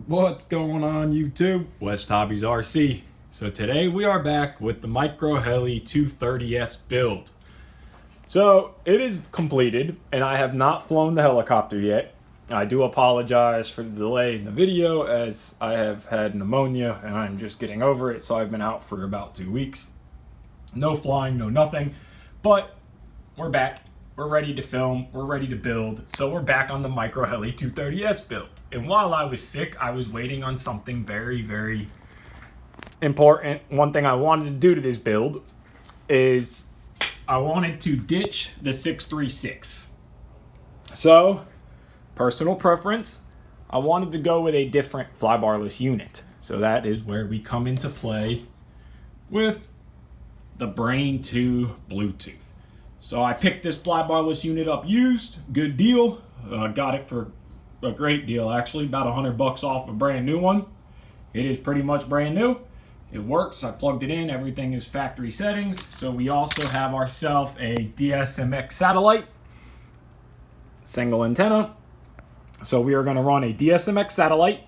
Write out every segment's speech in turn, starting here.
What's going on YouTube? West Hobbies RC. So today we are back with the MicroHeli 230s build. So it is completed and I have not flown the helicopter yet. I do apologize for the delay in the video as I have had pneumonia and I'm just getting over it, so I've been out for about 2 weeks. No flying, no nothing, but we're back. We're ready to film, we're ready to build, so we're back on the MicroHeli 230s build. And while I was sick, I was waiting on something very, very important. One thing I wanted to do to this build is I wanted to ditch the 636. So, personal preference, I wanted to go with a different flybarless unit. So that is where we come into play with the Brain 2 Bluetooth. So I picked this flybarless unit up used, good deal. Got it for a great deal actually, about $100 off a brand new one. It is pretty much brand new. It works, I plugged it in, everything is factory settings. So we also have ourselves a DSMX satellite, single antenna. So we are gonna run a DSMX satellite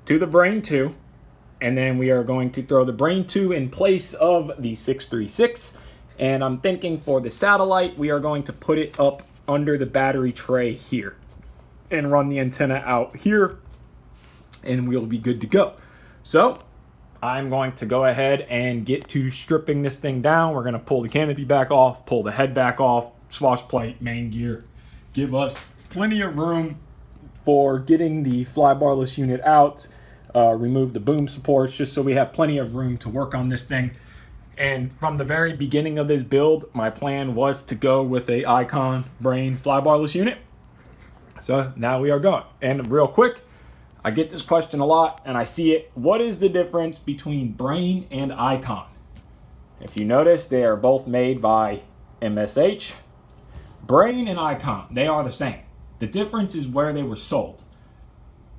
to the Brain 2, and then we are going to throw the Brain 2 in place of the 636. And I'm thinking for the satellite, we are going to put it up under the battery tray here and run the antenna out here, and we'll be good to go. So I'm going to go ahead and get to stripping this thing down. We're going to pull the canopy back off, pull the head back off, swash plate, main gear, give us plenty of room for getting the flybarless unit out, remove the boom supports, just so we have plenty of room to work on this thing. And from the very beginning of this build, my plan was to go with a Icon Brain flybarless unit. So now we are going. And real quick, I get this question a lot and I see it. What is the difference between Brain and Icon? If you notice, they are both made by MSH. Brain and Icon, they are the same. The difference is where they were sold.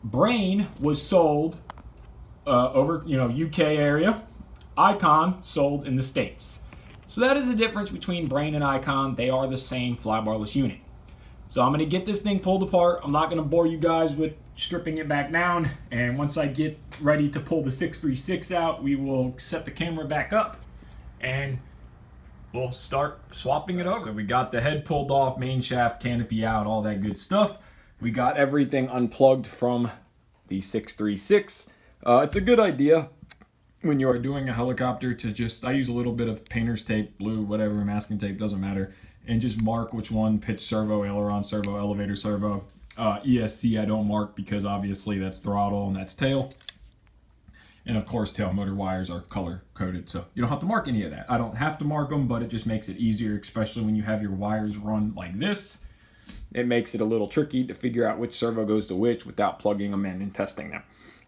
Brain was sold over, UK area. Icon sold in the States. So that is the difference between Brain and Icon. They are the same flybarless unit. So I'm going to get this thing pulled apart. I'm not going to bore you guys with stripping it back down. And once I get ready to pull the 636 out, we will set the camera back up and we'll start swapping it over. So we got the head pulled off, main shaft, canopy out, all that good stuff. We got everything unplugged from the 636. It's a good idea when you are doing a helicopter to just, I use a little bit of painter's tape, blue, whatever, masking tape, doesn't matter, and just mark which one, pitch servo, aileron servo, elevator servo. ESC I don't mark because obviously that's throttle and that's tail. And of course tail motor wires are color coded, so you don't have to mark any of that. I don't have to mark them, but it just makes it easier, especially when you have your wires run like this. It makes it a little tricky to figure out which servo goes to which without plugging them in and testing them.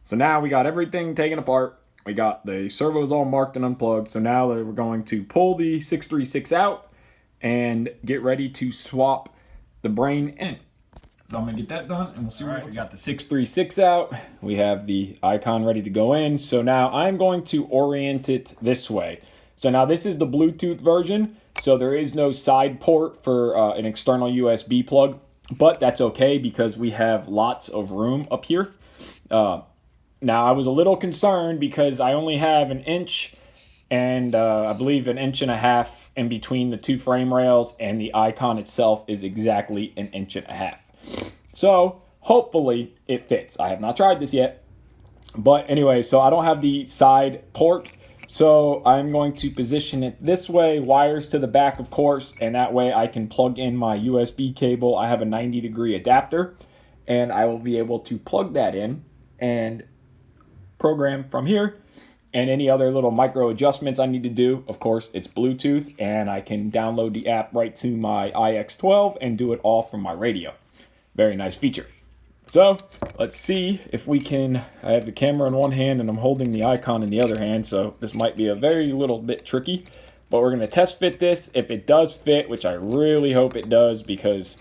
So now we got everything taken apart. We got the servos all marked and unplugged. So now we're going to pull the 636 out and get ready to swap the Brain in. So I'm gonna get that done and we'll see. All right, we got the 636 out. We have the Icon ready to go in. So now I'm going to orient it this way. So now this is the Bluetooth version. So there is no side port for an external USB plug, but that's okay because we have lots of room up here. Now, I was a little concerned because I only have 1 inch and I believe 1.5 inches in between the two frame rails, and the Icon itself is exactly 1.5 inches. So hopefully it fits. I have not tried this yet. But anyway, so I don't have the side port. So I'm going to position it this way, wires to the back, of course, and that way I can plug in my USB cable. I have a 90-degree adapter, and I will be able to plug that in and program from here, and any other little micro adjustments I need to do. Of course, it's Bluetooth, and I can download the app right to my iX12 and do it all from my radio. Very nice feature. So let's see if we can. I have the camera in one hand and I'm holding the Icon in the other hand, so this might be a very little bit tricky, but we're going to test fit this. If it does fit, which I really hope it does because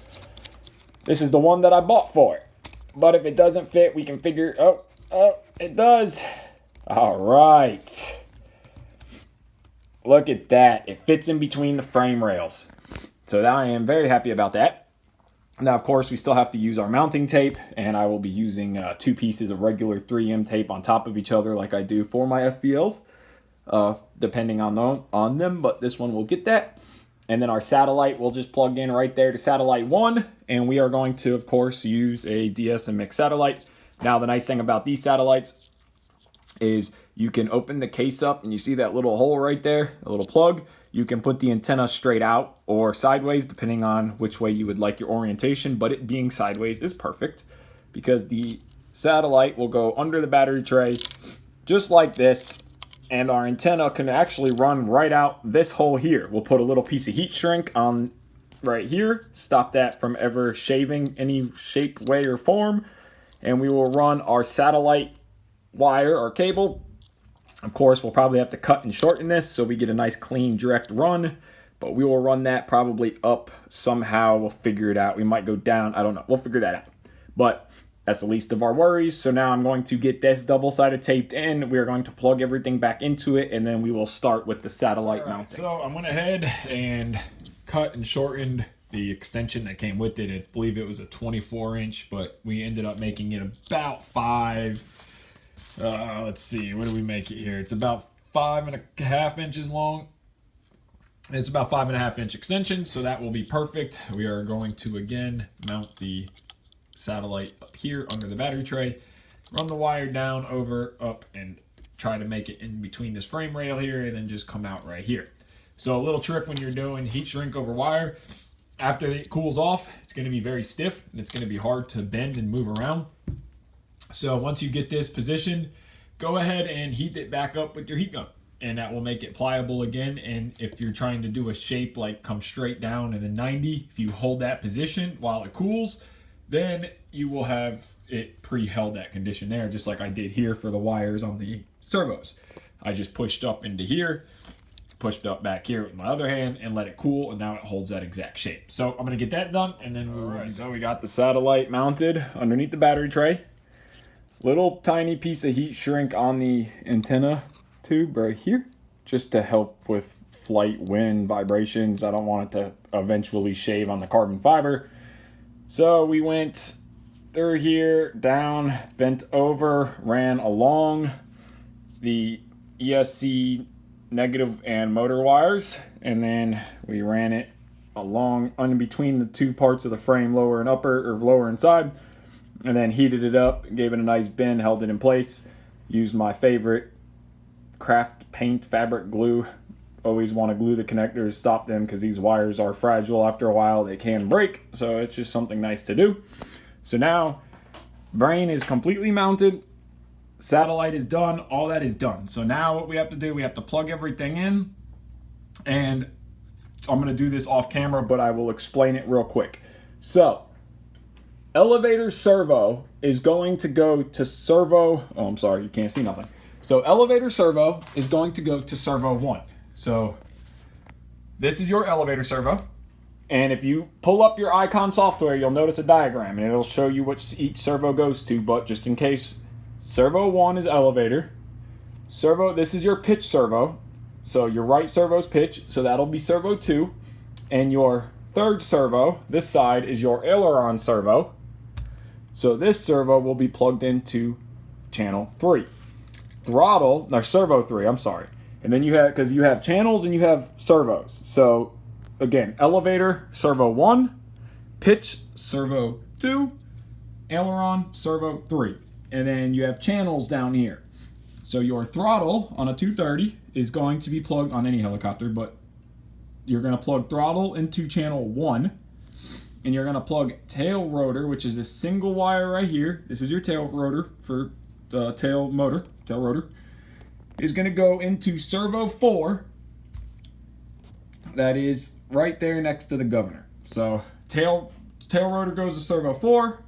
this is the one that I bought for it, but if it doesn't fit, we can figure. Oh, it does. All right. Look at that. It fits in between the frame rails. So I am very happy about that. Now, of course, we still have to use our mounting tape, and I will be using 2 pieces of regular 3M tape on top of each other like I do for my FBLs, depending on them, but this one will get that. And then our satellite will just plug in right there to satellite 1, and we are going to, of course, use a DSMX satellite. Now, the nice thing about these satellites is you can open the case up, and you see that little hole right there, a little plug. You can put the antenna straight out or sideways, depending on which way you would like your orientation, but it being sideways is perfect because the satellite will go under the battery tray just like this, and our antenna can actually run right out this hole here. We'll put a little piece of heat shrink on right here, stop that from ever shaving any shape, way, or form, and we will run our satellite wire or cable. Of course, we'll probably have to cut and shorten this so we get a nice clean direct run, but we will run that probably up somehow. We'll figure it out. We might go down. I don't know. We'll figure that out. But that's the least of our worries. So now I'm going to get this double-sided taped in. We are going to plug everything back into it, and then we will start with the satellite mounting. So I went ahead and cut and shortened the extension that came with it. I believe it was a 24-inch, but we ended up making it about 5. Let's see, what do we make it here? It's about 5.5 inches long. It's about 5.5-inch extension, so that will be perfect. We are going to again mount the satellite up here under the battery tray, run the wire down, over, up, and try to make it in between this frame rail here, and then just come out right here. So a little trick when you're doing heat shrink over wire, after it cools off, it's going to be very stiff, and it's going to be hard to bend and move around. So once you get this positioned, go ahead and heat it back up with your heat gun, and that will make it pliable again. And if you're trying to do a shape like come straight down and then 90, if you hold that position while it cools, then you will have it pre-held that condition there, just like I did here for the wires on the servos. I just pushed up into here, pushed up back here with my other hand, and let it cool, and now it holds that exact shape. So I'm going to get that done, and then we'll run. So we got the satellite mounted underneath the battery tray. Little tiny piece of heat shrink on the antenna tube right here, just to help with flight, wind, vibrations. I don't want it to eventually shave on the carbon fiber. So we went through here, down, bent over, ran along the ESC negative and motor wires, and then we ran it along in between the 2 parts of the frame, lower and upper, or lower and side, and then heated it up, gave it a nice bend, held it in place. Used my favorite craft paint fabric glue. Always want to glue the connectors, stop them, because these wires are fragile. After a while they can break, so it's just something nice to do. So now brain is completely mounted, satellite is done, all that is done. So now what we have to do, we have to plug everything in, and I'm going to do this off camera, but I will explain it real quick. So elevator servo is going to go to servo, oh, I'm sorry, you can't see nothing. So elevator servo is going to go to servo 1. So this is your elevator servo. And if you pull up your Icon software, you'll notice a diagram, and it'll show you what each servo goes to. But just in case, servo 1 is elevator. Servo, this is your pitch servo. So your right servo's pitch, so that'll be servo 2. And your third servo, this side, is your aileron servo. So this servo will be plugged into channel 3. Throttle, or servo 3, I'm sorry. And then you have, because you have channels and you have servos. So again, elevator, servo 1, pitch, servo 2, aileron, servo 3. And then you have channels down here. So your throttle on a 230 is going to be plugged on any helicopter, but you're going to plug throttle into channel 1. And you're going to plug tail rotor, which is a single wire right here. This is your tail rotor for the tail motor. Tail rotor is going to go into servo 4. That is right there next to the governor. So tail rotor goes to servo 4.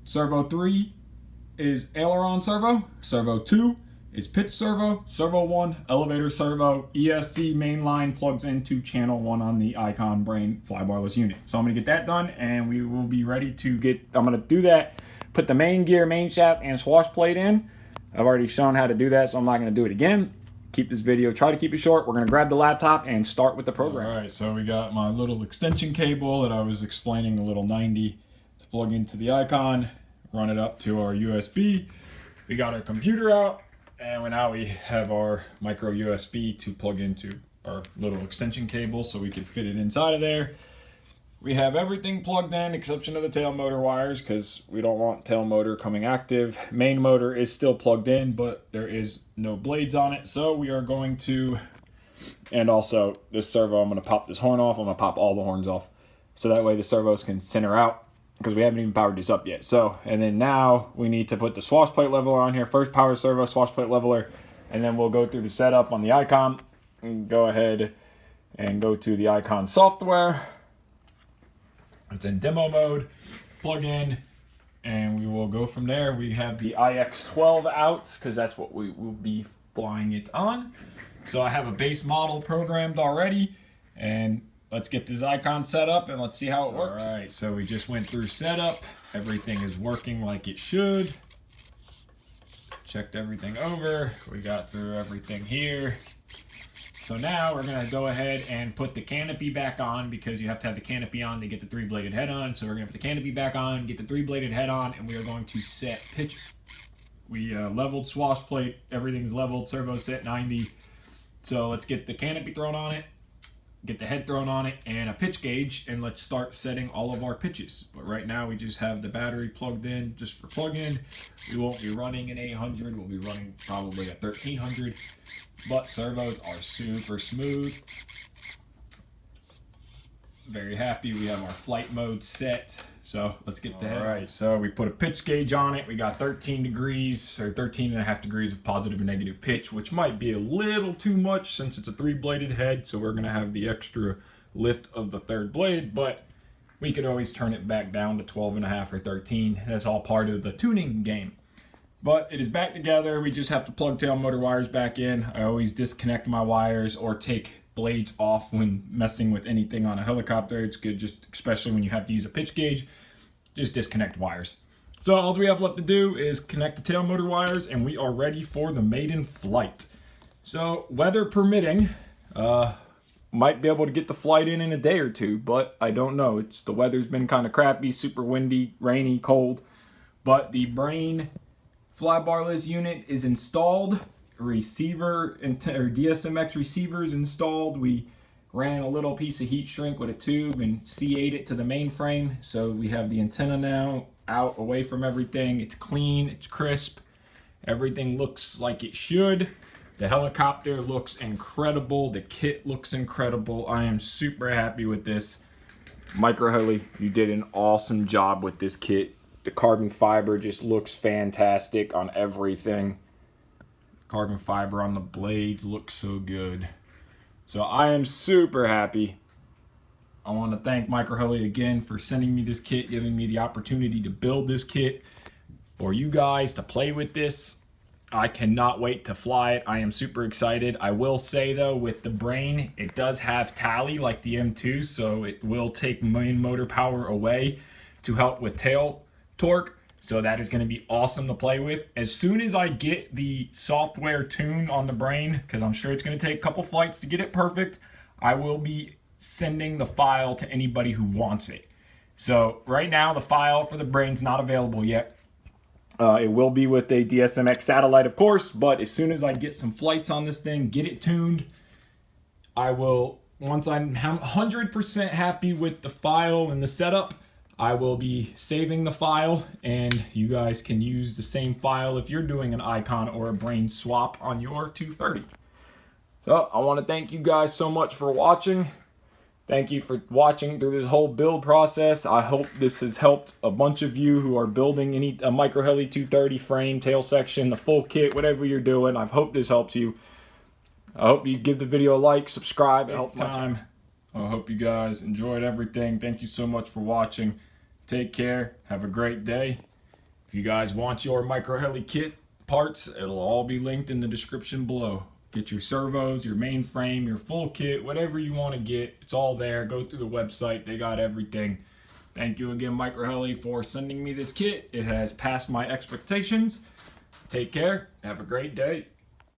Servo 3 is aileron servo. Servo 2 is pitch servo. Servo 1, elevator servo. ESC main line plugs into channel 1 on the Icon Brain flybarless unit. So I'm going to get that done, and we will be ready to get, I'm going to do that, put the main gear, main shaft, and swash plate in. I've already shown how to do that, so I'm not going to do it again. keep this video, try to keep it short. We're going to grab the laptop and start with the program. All right, so we got my little extension cable that I was explaining, the little 90 to plug into the icon, run it up to our USB. We got our computer out, and now we have our micro USB to plug into our little extension cable so we can fit it inside of there. We have everything plugged in exception of the tail motor wires because we don't want tail motor coming active. Main motor is still plugged in, but there is no blades on it. So we are going to, and also this servo, I'm going to pop this horn off. I'm going to pop all the horns off so that way the servos can center out because we haven't even powered this up yet. So, and then now we need to put the swash plate leveler on here. First power servo, swash plate leveler, and then we'll go through the setup on the icon and go ahead and go to the icon software. It's in demo mode, plug in, and we will go from there. We have the IX12 out because that's what we will be flying it on. So I have a base model programmed already, and let's get this icon set up and let's see how it works. All right, so we just went through setup. Everything is working like it should. Checked everything over. We got through everything here. So now we're going to go ahead and put the canopy back on because you have to have the canopy on to get the three-bladed head on. So we're going to put the canopy back on, get the three-bladed head on, and we are going to set pitch. We leveled swash plate. Everything's leveled. Servo set 90. So let's get the canopy thrown on it, get the head thrown on it, and a pitch gauge, and let's start setting all of our pitches. But right now we just have the battery plugged in just for plug-in. We won't be running an 800. We'll be running probably a 1300. But servos are super smooth. Very happy. We have our flight mode set. So let's get the head. All right, so we put a pitch gauge on it. We got 13 degrees or 13.5 degrees of positive and negative pitch, which might be a little too much since it's a three-bladed head. So we're going to have the extra lift of the third blade, but we could always turn it back down to 12.5 or 13. That's all part of the tuning game. But it is back together. We just have to plug tail motor wires back in. I always disconnect my wires or take blades off when messing with anything on a helicopter. It's good, just especially when you have to use a pitch gauge, just disconnect wires. So all we have left to do is connect the tail motor wires and we are ready for the maiden flight. So weather permitting, might be able to get the flight in a day or two, but I don't know. The weather's been kind of crappy, super windy, rainy, cold, but the Brain flybarless unit is installed. Receiver or DSMX receiver is installed. We ran a little piece of heat shrink with a tube and C8'd it to the mainframe. So we have the antenna now out away from everything. It's clean, it's crisp. Everything looks like it should. The helicopter looks incredible. The kit looks incredible. I am super happy with this. MicroHeli, you did an awesome job with this kit. The carbon fiber just looks fantastic on everything. Carbon fiber on the blades looks so good. So I am super happy. I want to thank MicroHeli again for sending me this kit, giving me the opportunity to build this kit for you guys to play with this. I cannot wait to fly it. I am super excited. I will say though, with the Brain, it does have tally like the M2, so it will take main motor power away to help with tail torque. So that is going to be awesome to play with. As soon as I get the software tuned on the Brain, because I'm sure it's going to take a couple flights to get it perfect, I will be sending the file to anybody who wants it. So right now the file for the Brain's not available yet. It will be with a DSMX satellite, of course, but as soon as I get some flights on this thing, get it tuned, I will, once I'm 100% happy with the file and the setup, I will be saving the file, and you guys can use the same file if you're doing an Icon or a Brain swap on your 230. So I want to thank you guys so much for watching. Thank you for watching through this whole build process. I hope this has helped a bunch of you who are building a MicroHeli 230 frame, tail section, the full kit, whatever you're doing. I hope this helps you. I hope you give the video a like, subscribe, help time. I hope you guys enjoyed everything. Thank you so much for watching. Take care. Have a great day. If you guys want your MicroHeli kit parts, it'll all be linked in the description below. Get your servos, your mainframe, your full kit, whatever you want to get. It's all there. Go through the website. They got everything. Thank you again, MicroHeli, for sending me this kit. It has passed my expectations. Take care. Have a great day.